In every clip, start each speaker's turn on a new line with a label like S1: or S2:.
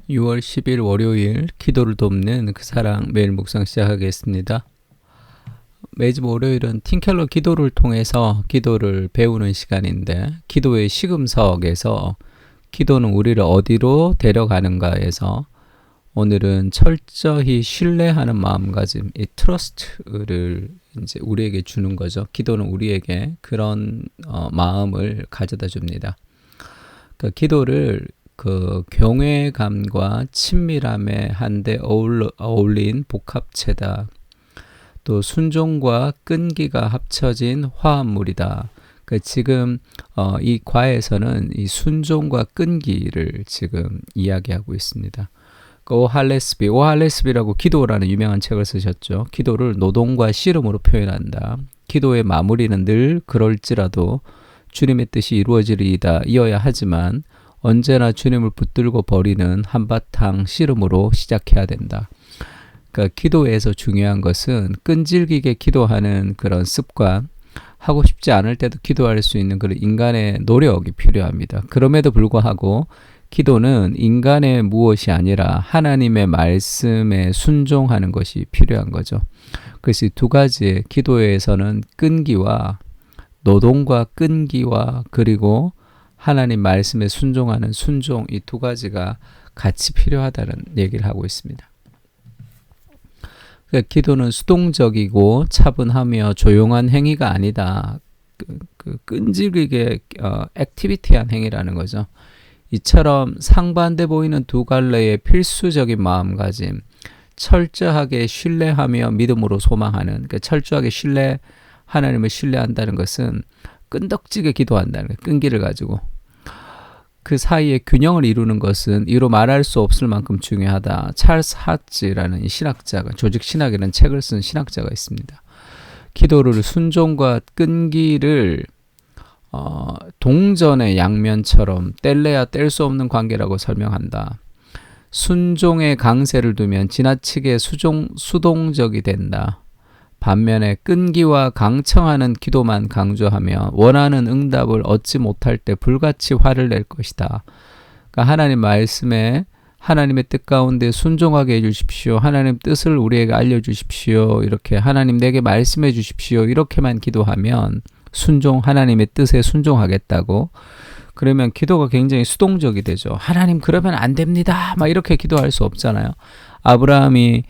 S1: 6월 10일 월요일 기도를 돕는 그 사랑 매일 묵상 시작하겠습니다. 매주 월요일은 팀켈러 기도를 통해서 기도를 배우는 시간인데, 기도의 시금석에서 기도는 우리를 어디로 데려가는가에서 오늘은 철저히 신뢰하는 마음가짐, 이 트러스트를 이제 우리에게 주는 거죠. 기도는 우리에게 그런 마음을 가져다 줍니다. 그러니까 기도를 그 경외감과 친밀함에 한데 어울린 복합체다. 또 순종과 끈기가 합쳐진 화합물이다. 그 지금 이 과에서는 이 순종과 끈기를 지금 이야기하고 있습니다. 오할레스비라고 기도라는 유명한 책을 쓰셨죠. 기도를 노동과 씨름으로 표현한다. 기도의 마무리는 늘 그럴지라도 주님의 뜻이 이루어지리이다 이어야 하지만 언제나 주님을 붙들고 버리는 한바탕 씨름으로 시작해야 된다. 그러니까 기도에서 중요한 것은 끈질기게 기도하는 그런 습관, 하고 싶지 않을 때도 기도할 수 있는 그런 인간의 노력이 필요합니다. 그럼에도 불구하고 기도는 인간의 무엇이 아니라 하나님의 말씀에 순종하는 것이 필요한 거죠. 그래서 이 두 가지의 기도에서는 끈기와 노동과 끈기와 그리고 하나님 말씀에 순종하는 순종, 이 두 가지가 같이 필요하다는 얘기를 하고 있습니다. 그러니까 기도는 수동적이고 차분하며 조용한 행위가 아니다. 끈질기게 액티비티한 행위라는 거죠. 이처럼 상반돼 보이는 두 갈래의 필수적인 마음가짐, 철저하게 신뢰하며 믿음으로 소망하는, 그러니까 철저하게 하나님을 신뢰한다는 것은 끈덕지게 기도한다는 거예요. 끈기를 가지고. 그 사이에 균형을 이루는 것은 이로 말할 수 없을 만큼 중요하다. 찰스 하츠라는 신학자가, 조직신학이라는 책을 쓴 신학자가 있습니다. 기도를 순종과 끈기를 동전의 양면처럼 뗄래야 뗄 수 없는 관계라고 설명한다. 순종의 강세를 두면 지나치게 수동적이 된다. 반면에 끈기와 강청하는 기도만 강조하며 원하는 응답을 얻지 못할 때 불같이 화를 낼 것이다. 그러니까 하나님 말씀에 하나님의 뜻 가운데 순종하게 해주십시오. 하나님 뜻을 우리에게 알려주십시오. 이렇게 하나님 내게 말씀해 주십시오. 이렇게만 기도하면 하나님의 뜻에 순종하겠다고. 그러면 기도가 굉장히 수동적이 되죠. 하나님 그러면 안 됩니다. 막 이렇게 기도할 수 없잖아요. 아브라함이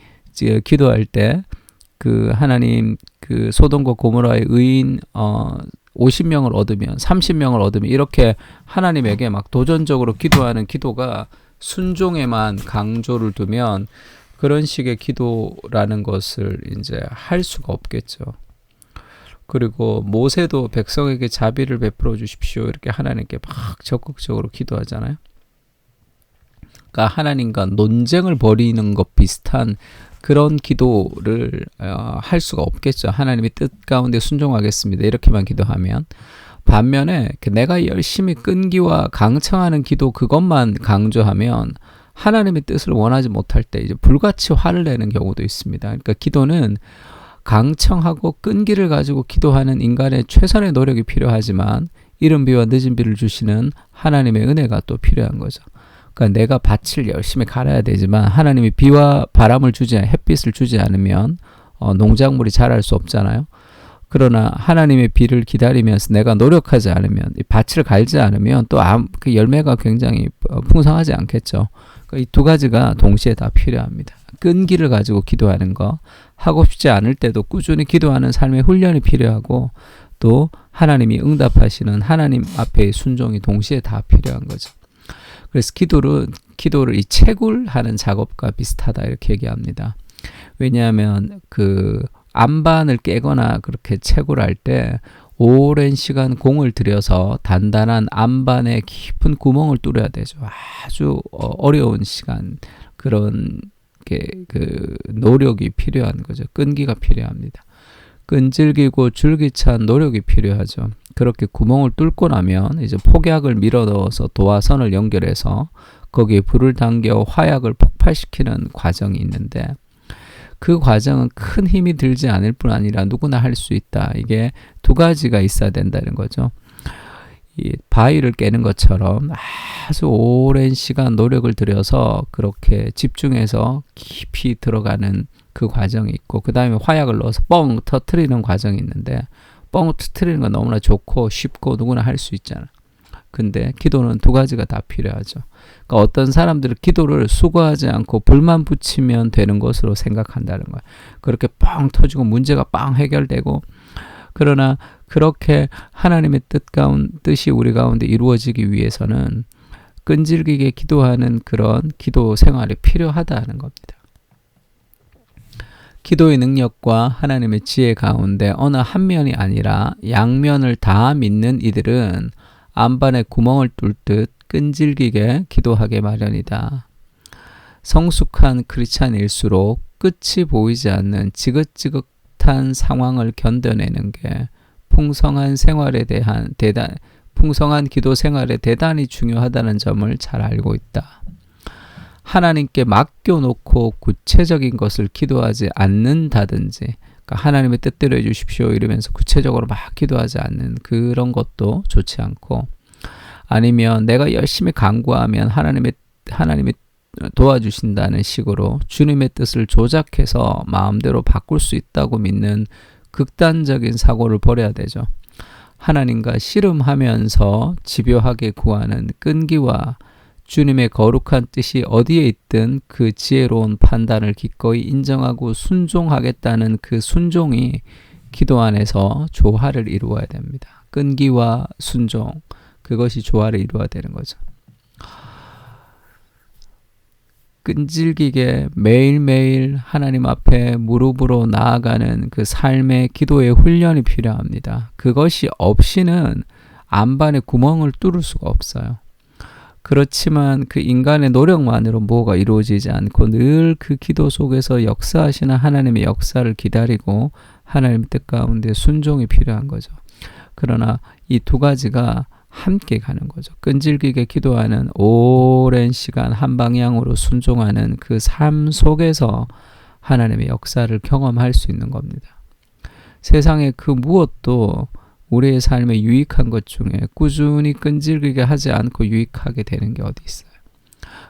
S1: 기도할 때 그 하나님 그 소돔과 고모라의 의인 50명을 얻으면 30명을 얻으면 이렇게 하나님에게 막 도전적으로 기도하는 기도가 순종에만 강조를 두면 그런 식의 기도라는 것을 이제 할 수가 없겠죠. 그리고 모세도 백성에게 자비를 베풀어 주십시오. 이렇게 하나님께 막 적극적으로 기도하잖아요. 그러니까 하나님과 논쟁을 벌이는 것 비슷한 그런 기도를 할 수가 없겠죠. 하나님의 뜻 가운데 순종하겠습니다. 이렇게만 기도하면. 반면에 내가 열심히 끈기와 강청하는 기도 그것만 강조하면 하나님의 뜻을 원하지 못할 때 이제 불같이 화를 내는 경우도 있습니다. 그러니까 기도는 강청하고 끈기를 가지고 기도하는 인간의 최선의 노력이 필요하지만 이른 비와 늦은 비를 주시는 하나님의 은혜가 또 필요한 거죠. 그러니까 내가 밭을 열심히 갈아야 되지만 하나님이 비와 바람을 햇빛을 주지 않으면 농작물이 자랄 수 없잖아요. 그러나 하나님의 비를 기다리면서 내가 노력하지 않으면, 이 밭을 갈지 않으면 또 그 열매가 굉장히 풍성하지 않겠죠. 그러니까 이 두 가지가 동시에 다 필요합니다. 끈기를 가지고 기도하는 거, 하고 싶지 않을 때도 꾸준히 기도하는 삶의 훈련이 필요하고 또 하나님이 응답하시는 하나님 앞에 순종이 동시에 다 필요한 거죠. 그래서 기도를 이 채굴하는 작업과 비슷하다 이렇게 얘기합니다. 왜냐하면 그 안반을 깨거나 그렇게 채굴할 때 오랜 시간 공을 들여서 단단한 안반에 깊은 구멍을 뚫어야 되죠. 아주 어려운 시간, 그런 그 노력이 필요한 거죠. 끈기가 필요합니다. 끈질기고 줄기찬 노력이 필요하죠. 그렇게 구멍을 뚫고 나면 이제 폭약을 밀어 넣어서 도화선을 연결해서 거기에 불을 당겨 화약을 폭발시키는 과정이 있는데 그 과정은 큰 힘이 들지 않을 뿐 아니라 누구나 할 수 있다. 이게 두 가지가 있어야 된다는 거죠. 이 바위를 깨는 것처럼 아주 오랜 시간 노력을 들여서 그렇게 집중해서 깊이 들어가는 그 과정이 있고, 그 다음에 화약을 넣어서 뻥 터트리는 과정이 있는데, 뻥 터트리는 건 너무나 좋고 쉽고 누구나 할 수 있잖아. 근데 기도는 두 가지가 다 필요하죠. 그러니까 어떤 사람들은 기도를 수고하지 않고 불만 붙이면 되는 것으로 생각한다는 거야. 그렇게 뻥 터지고 문제가 빵 해결되고, 그러나 그렇게 하나님의 뜻이 우리 가운데 이루어지기 위해서는 끈질기게 기도하는 그런 기도 생활이 필요하다는 겁니다. 기도의 능력과 하나님의 지혜 가운데 어느 한 면이 아니라 양면을 다 믿는 이들은 안반에 구멍을 뚫듯 끈질기게 기도하게 마련이다. 성숙한 크리스찬일수록 끝이 보이지 않는 지긋지긋한 상황을 견뎌내는 게 풍성한 기도 생활에 대단히 중요하다는 점을 잘 알고 있다. 하나님께 맡겨놓고 구체적인 것을 기도하지 않는다든지, 그러니까 하나님의 뜻대로 해주십시오 이러면서 구체적으로 막 기도하지 않는 그런 것도 좋지 않고, 아니면 내가 열심히 간구하면 하나님이 도와주신다는 식으로 주님의 뜻을 조작해서 마음대로 바꿀 수 있다고 믿는 극단적인 사고를 버려야 되죠. 하나님과 씨름하면서 집요하게 구하는 끈기와 주님의 거룩한 뜻이 어디에 있든 그 지혜로운 판단을 기꺼이 인정하고 순종하겠다는 그 순종이 기도 안에서 조화를 이루어야 됩니다. 끈기와 순종, 그것이 조화를 이루어야 되는 거죠. 끈질기게 매일매일 하나님 앞에 무릎으로 나아가는 그 삶의 기도의 훈련이 필요합니다. 그것이 없이는 안반에 구멍을 뚫을 수가 없어요. 그렇지만 그 인간의 노력만으로 뭐가 이루어지지 않고 늘 그 기도 속에서 역사하시는 하나님의 역사를 기다리고 하나님의 뜻 가운데 순종이 필요한 거죠. 그러나 이 두 가지가 함께 가는 거죠. 끈질기게 기도하는 오랜 시간 한 방향으로 순종하는 그 삶 속에서 하나님의 역사를 경험할 수 있는 겁니다. 세상의 그 무엇도 우리의 삶에 유익한 것 중에 꾸준히 끈질기게 하지 않고 유익하게 되는 게 어디 있어요.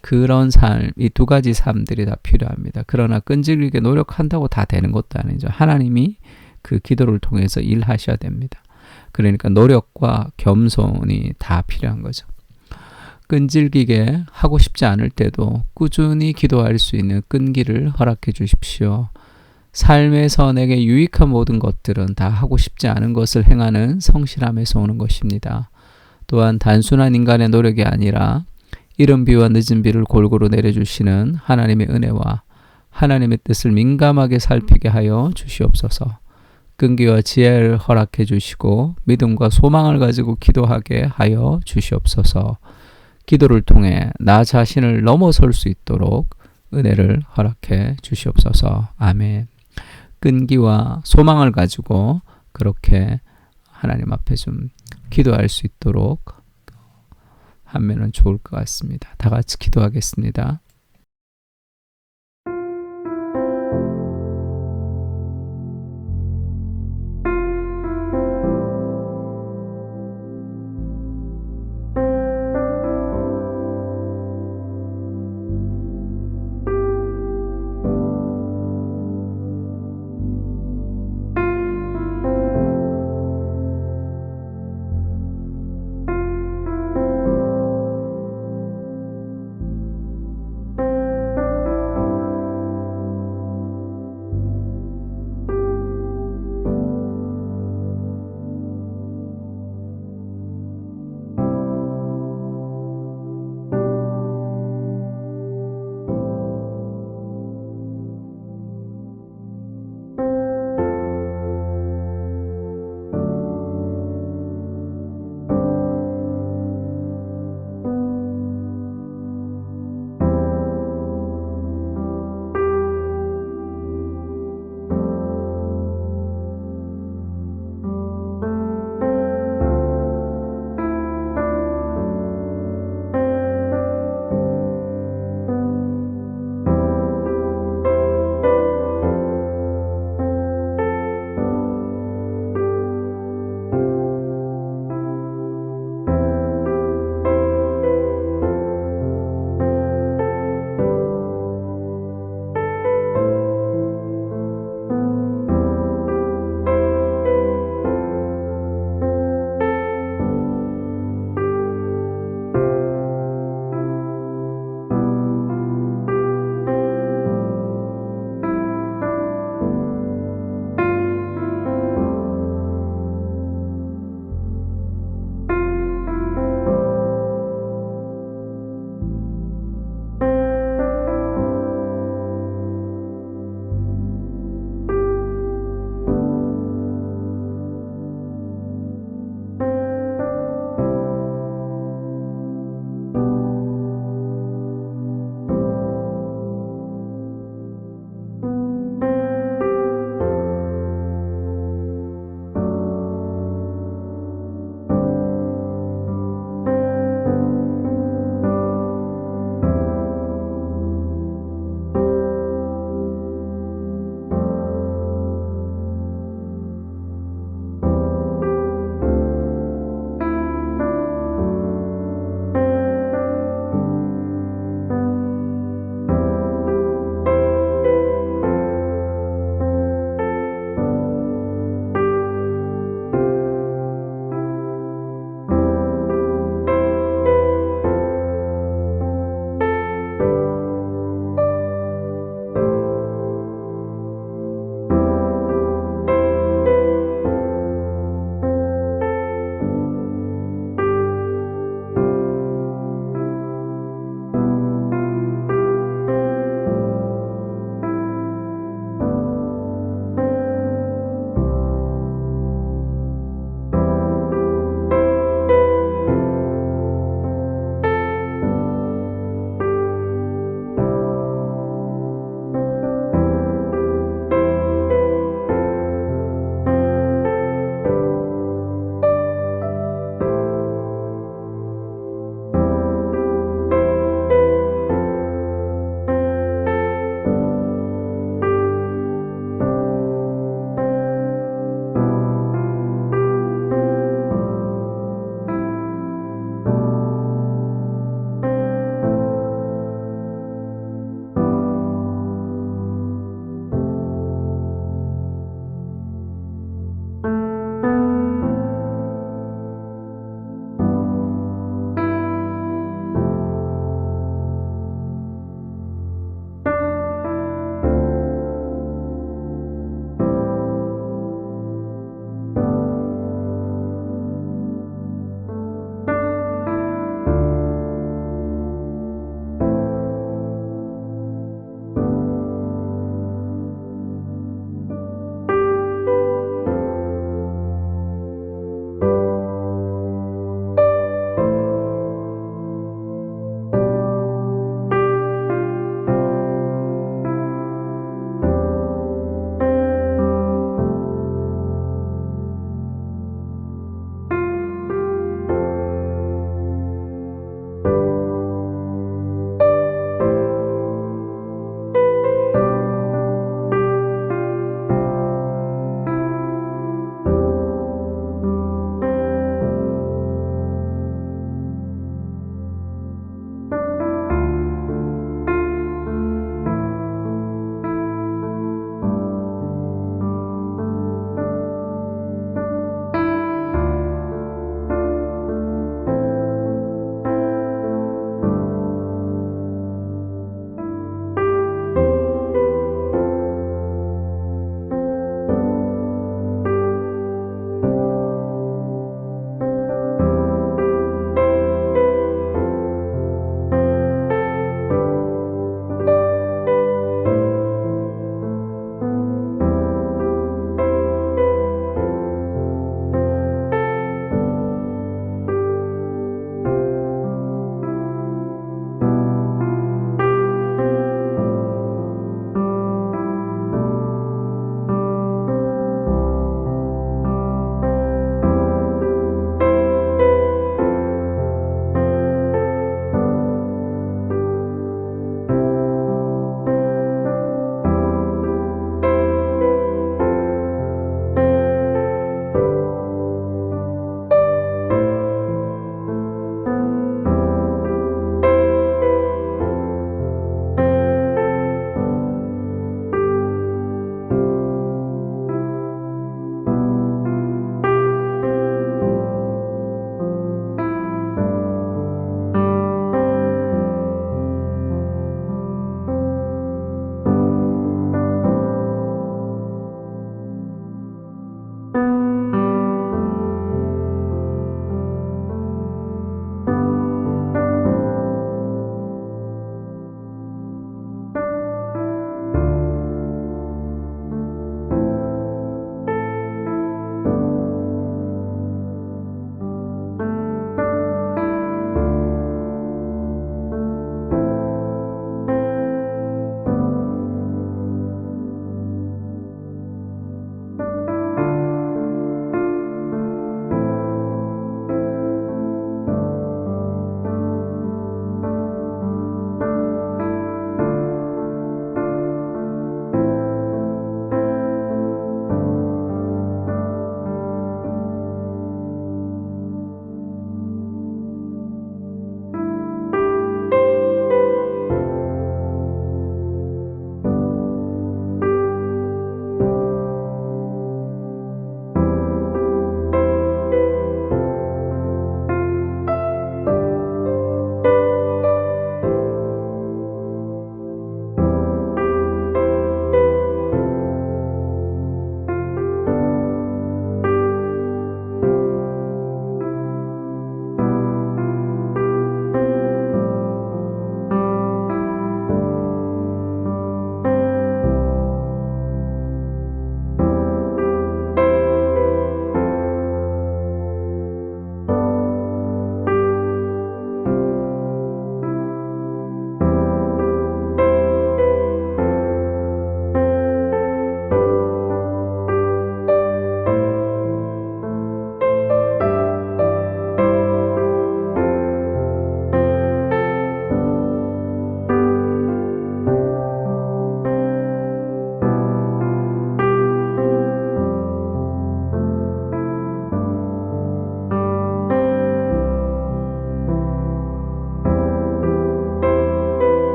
S1: 그런 삶, 이 두 가지 삶들이 다 필요합니다. 그러나 끈질기게 노력한다고 다 되는 것도 아니죠. 하나님이 그 기도를 통해서 일하셔야 됩니다. 그러니까 노력과 겸손이 다 필요한 거죠. 끈질기게 하고 싶지 않을 때도 꾸준히 기도할 수 있는 끈기를 허락해 주십시오. 삶에서 내게 유익한 모든 것들은 다 하고 싶지 않은 것을 행하는 성실함에서 오는 것입니다. 또한 단순한 인간의 노력이 아니라 이른 비와 늦은 비를 골고루 내려주시는 하나님의 은혜와 하나님의 뜻을 민감하게 살피게 하여 주시옵소서. 끈기와 지혜를 허락해 주시고 믿음과 소망을 가지고 기도하게 하여 주시옵소서. 기도를 통해 나 자신을 넘어설 수 있도록 은혜를 허락해 주시옵소서. 아멘. 끈기와 소망을 가지고 그렇게 하나님 앞에 좀 기도할 수 있도록 하면 좋을 것 같습니다. 다 같이 기도하겠습니다.